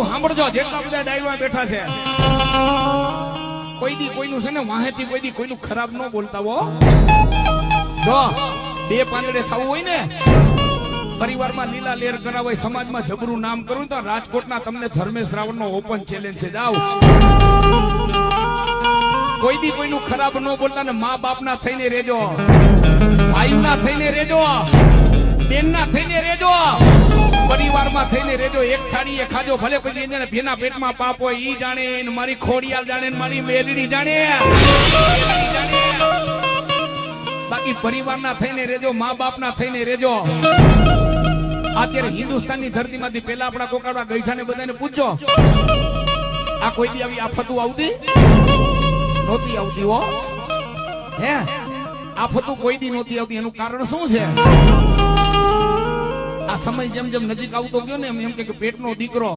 સાંભળજો જેટલા બધા ડાયવા બેઠા છે કોઈ દી કોઈનું છે ને વાહેતી કોઈ દી કોઈનું ખરાબ ન બોલતા હો જો બે પાંદડે થવું હોય ને પરિવારમાં લીલા લેર કરાવાય સમાજમાં જબરું નામ કરું તો રાજકોટના તમને ધર્મેશ રાવળનો ઓપન ચેલેન્જ છે જાવ કોઈ દી કોઈનું ખરાબ ન બોલતા ને મા બાપના થઈને રેજો ભાઈના થઈને રેજો બેનના થઈને રેજો પરિવારમાં થઈને રેજો એક થાળીએ ખાજો ભલે પછી એને ભેના પેટમાં પાપ હોય ઈ જાણે ને મારી ખોડિયાલ જાણે ને મારી મેલડી જાણે બાકી પરિવારના થઈને રેજો મા બાપના થઈને રેજો અત્યારે હિન્દુસ્તાનની ધરતીમાંથી પેલા આપણા કોકાડા ગઈઠાને બધાને પૂછજો આ કોઈ દી આવી આફતું આવતી નહોતી આવતી હો હે આફતું કોઈ દી નહોતી આવતી એનું કારણ શું છે આ સમય જેમ જેમ નજીક આવતો ગયો ને એમ કે પેટનો દીકરો